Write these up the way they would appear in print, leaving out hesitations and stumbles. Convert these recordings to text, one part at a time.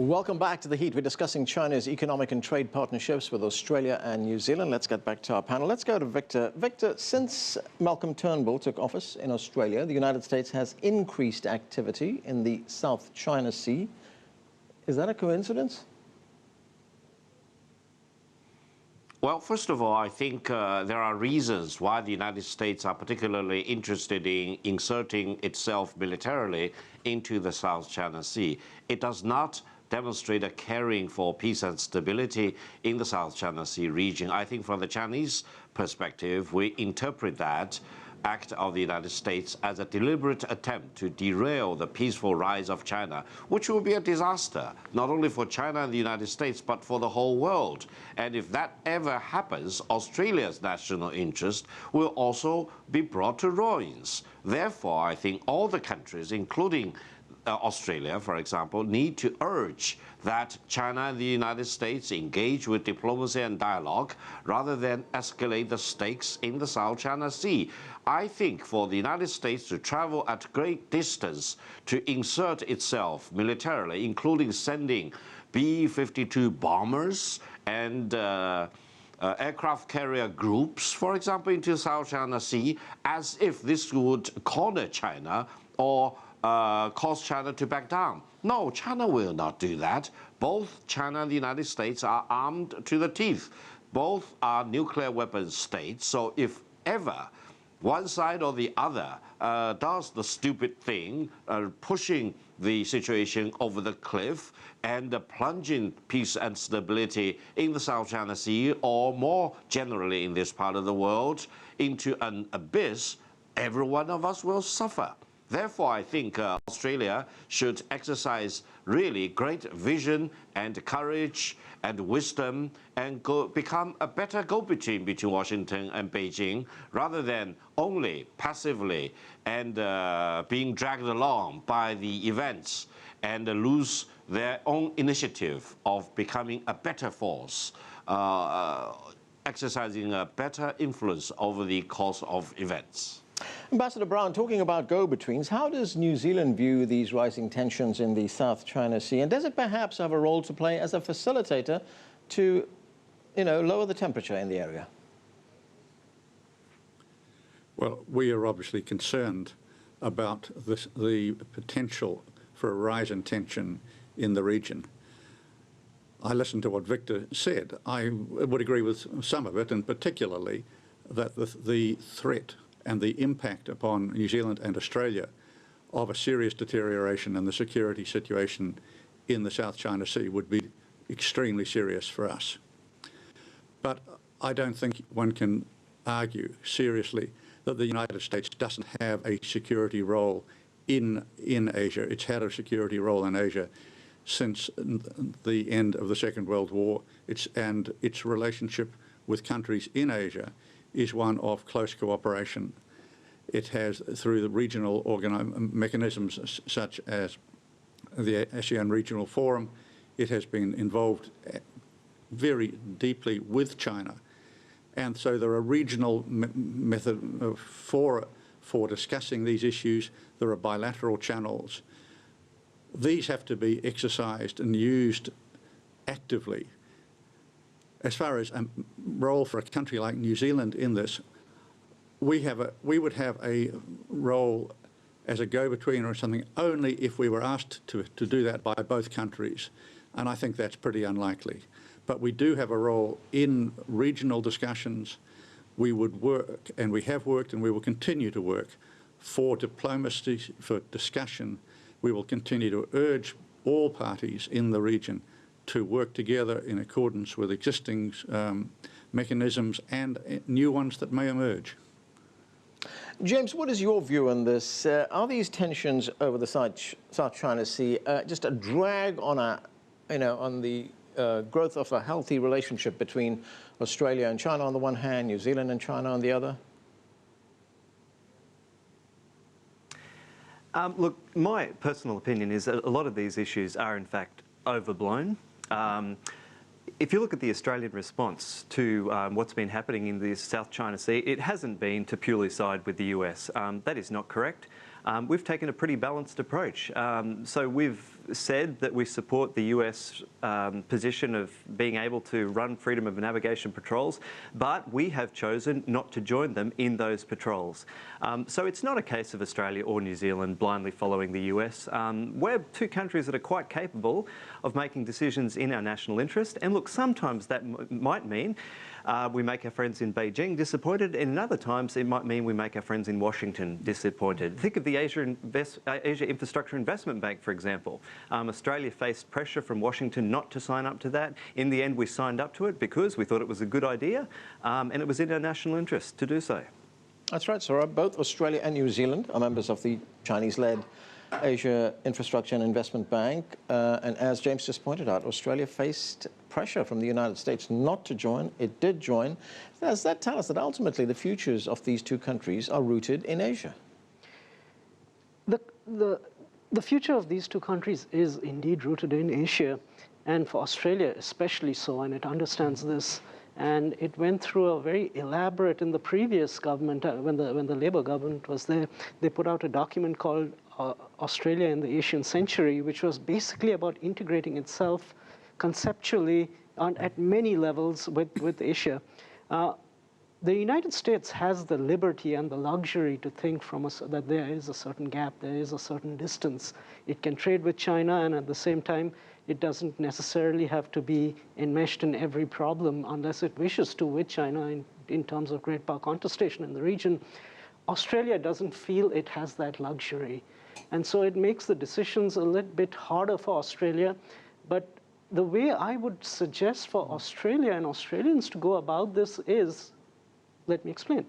Welcome back to The Heat. We're discussing China's economic and trade partnerships with Australia and New Zealand. Let's get back to our panel. Let's go to Victor. Victor, since Malcolm Turnbull took office in Australia, the United States has increased activity in the South China Sea. Is that a coincidence? Well, first of all, I think there are reasons why the United States are particularly interested in inserting itself militarily into the South China Sea. It does not demonstrate a caring for peace and stability in the South China Sea region. I think from the Chinese perspective, we interpret that act of the United States as a deliberate attempt to derail the peaceful rise of China, which will be a disaster, not only for China and the United States, but for the whole world. And if that ever happens, Australia's national interest will also be brought to ruins. Therefore, I think all the countries, including Australia, for example, need to urge that China and the United States engage with diplomacy and dialogue rather than escalate the stakes in the South China Sea. I think for the United States to travel at great distance to insert itself militarily, including sending B-52 bombers and aircraft carrier groups, for example, into South China Sea, as if this would corner China or cause China to back down. No, China will not do that. Both China and the United States are armed to the teeth. Both are nuclear weapons states. So if ever one side or the other does the stupid thing, pushing the situation over the cliff and plunging peace and stability in the South China Sea, or more generally in this part of the world, into an abyss, every one of us will suffer. Therefore, I think Australia should exercise really great vision and courage and wisdom and become a better go-between between Washington and Beijing, rather than only passively and being dragged along by the events and lose their own initiative of becoming a better force, exercising a better influence over the course of events. Ambassador Brown, talking about go-betweens, how does New Zealand view these rising tensions in the South China Sea? And does it perhaps have a role to play as a facilitator to, lower the temperature in the area? Well, we are obviously concerned about the potential for a rise in tension in the region. I listened to what Victor said. I would agree with some of it, and particularly that the threat and the impact upon New Zealand and Australia of a serious deterioration in the security situation in the South China Sea would be extremely serious for us. But I don't think one can argue seriously that the United States doesn't have a security role in Asia. It's had a security role in Asia since the end of the Second World War. Its relationship with countries in Asia is one of close cooperation. It has, through the regional mechanisms such as the ASEAN Regional Forum, it has been involved very deeply with China. And so there are regional methods for discussing these issues. There are bilateral channels. These have to be exercised and used actively. As far as a role for a country like New Zealand in this, we would have a role as a go-between or something only if we were asked to do that by both countries, and I think that's pretty unlikely. But we do have a role in regional discussions. We would work, and we have worked, and we will continue to work for diplomacy, for discussion. We will continue to urge all parties in the region to work together in accordance with existing mechanisms and new ones that may emerge. James, what is your view on this? Are these tensions over the South China Sea just a drag on on the growth of a healthy relationship between Australia and China on the one hand, New Zealand and China on the other? Look, my personal opinion is that a lot of these issues are in fact overblown. If you look at the Australian response to what's been happening in the South China Sea, it hasn't been to purely side with the US. That is not correct. We've taken a pretty balanced approach. So we've said that we support the US position of being able to run freedom of navigation patrols, but we have chosen not to join them in those patrols. So it's not a case of Australia or New Zealand blindly following the US. We're two countries that are quite capable of making decisions in our national interest. And look, sometimes that might mean we make our friends in Beijing disappointed, and in other times it might mean we make our friends in Washington disappointed. Think of the Asia Infrastructure Investment Bank, for example. Australia faced pressure from Washington not to sign up to that. In the end, we signed up to it because we thought it was a good idea, and it was in our national interest to do so. That's right, Sarah. Both Australia and New Zealand are members of the Chinese-led Asia Infrastructure and Investment Bank. And as James just pointed out, Australia faced pressure from the United States not to join. It did join. Does that tell us that ultimately the futures of these two countries are rooted in Asia? The future of these two countries is indeed rooted in Asia, and for Australia especially so, and it understands this. And it went through a very elaborate, in the previous government, when the Labour government was there, they put out a document called Australia in the Asian Century, which was basically about integrating itself conceptually at many levels with Asia. The United States has the liberty and the luxury to think from us that there is a certain gap, there is a certain distance. It can trade with China, and at the same time, it doesn't necessarily have to be enmeshed in every problem unless it wishes to with China in terms of great power contestation in the region. Australia doesn't feel it has that luxury. And so it makes the decisions a little bit harder for Australia. But the way I would suggest for Australia and Australians to go about this is, let me explain.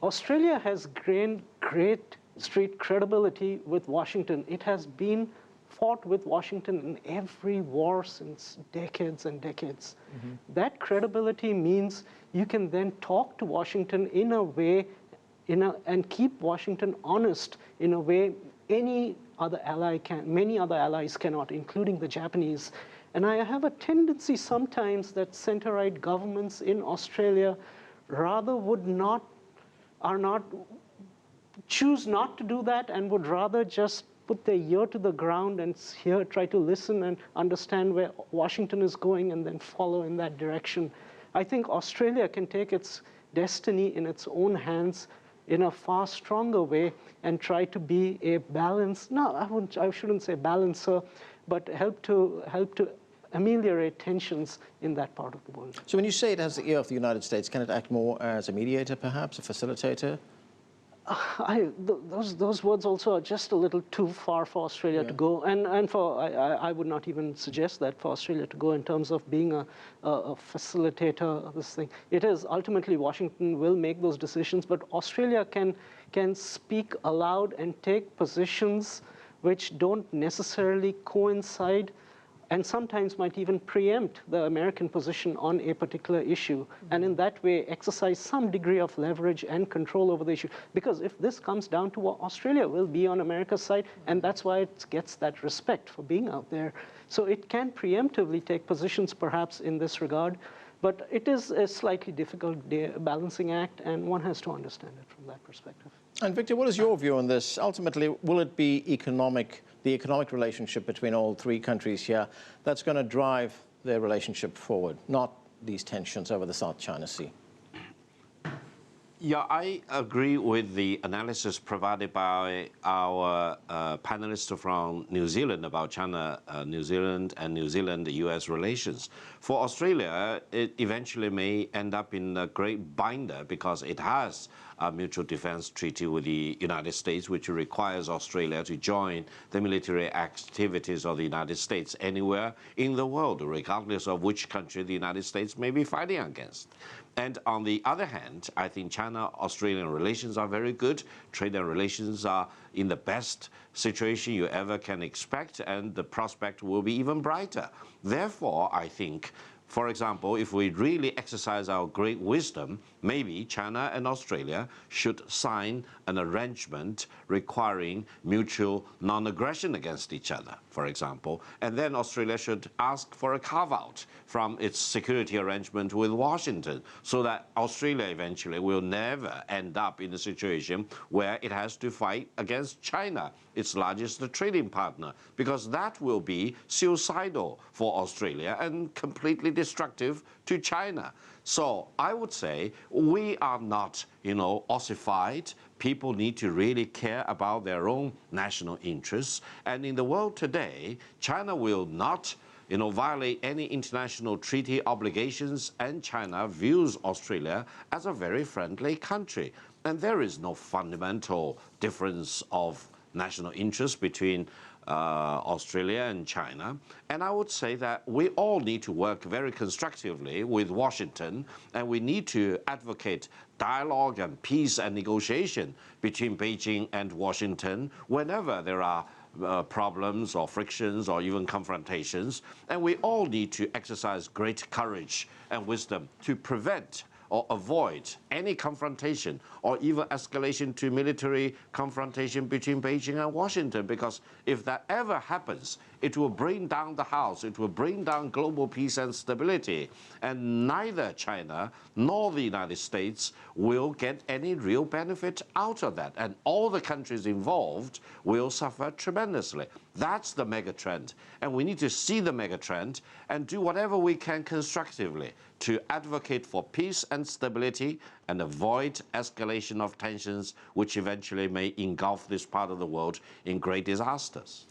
Australia has gained great street credibility with Washington. It has been fought with Washington in every war since decades and decades. That credibility means you can then talk to Washington in a way, and keep Washington honest in a way many other allies cannot, including the Japanese. And I have a tendency sometimes that center-right governments in Australia rather choose not to do that, and would rather just put their ear to the ground and try to listen and understand where Washington is going and then follow in that direction. I think Australia can take its destiny in its own hands in a far stronger way and try to be a balance. No, I shouldn't say balancer, but help to ameliorate tensions in that part of the world. So when you say it has the ear of the United States, can it act more as a mediator, perhaps, a facilitator? Those words also are just a little too far for Australia to go, and I would not even suggest that for Australia to go in terms of being a facilitator of this thing. It is ultimately Washington will make those decisions, but Australia can speak aloud and take positions which don't necessarily coincide, and sometimes might even preempt the American position on a particular issue, and in that way exercise some degree of leverage and control over the issue. Because if this comes down to what, Australia will be on America's side, and that's why it gets that respect for being out there. So it can preemptively take positions perhaps in this regard, but it is a slightly difficult balancing act, and one has to understand it from that perspective. And Victor, what is your view on this? Ultimately, will it be the economic relationship between all three countries here that's going to drive their relationship forward, not these tensions over the South China Sea? Yeah, I agree with the analysis provided by our panelists from New Zealand about China, New Zealand, and New Zealand-US relations. For Australia, it eventually may end up in a great binder because it has a mutual defense treaty with the United States, which requires Australia to join the military activities of the United States anywhere in the world, regardless of which country the United States may be fighting against. And on the other hand, I think China-Australian relations are very good. Trade and relations are in the best situation you ever can expect, and the prospect will be even brighter. Therefore, I think, for example, if we really exercise our great wisdom, maybe China and Australia should sign an arrangement requiring mutual non-aggression against each other, for example, and then Australia should ask for a carve-out from its security arrangement with Washington, so that Australia eventually will never end up in a situation where it has to fight against against China, its largest trading partner, because that will be suicidal for Australia and completely destructive to China. So I would say we are not, ossified. People need to really care about their own national interests. And in the world today, China will not violate any international treaty obligations, and China views Australia as a very friendly country. And there is no fundamental difference of national interest between Australia and China. And I would say that we all need to work very constructively with Washington, and we need to advocate dialogue and peace and negotiation between Beijing and Washington whenever there are problems or frictions or even confrontations. And we all need to exercise great courage and wisdom to prevent or avoid any confrontation or even escalation to military confrontation between Beijing and Washington, because if that ever happens, it will bring down the house, it will bring down global peace and stability, and neither China nor the United States will get any real benefit out of that, and all the countries involved will suffer tremendously. That's the mega trend, and we need to see the mega trend and do whatever we can constructively to advocate for peace and stability and avoid escalation of tensions, which eventually may engulf this part of the world in great disasters.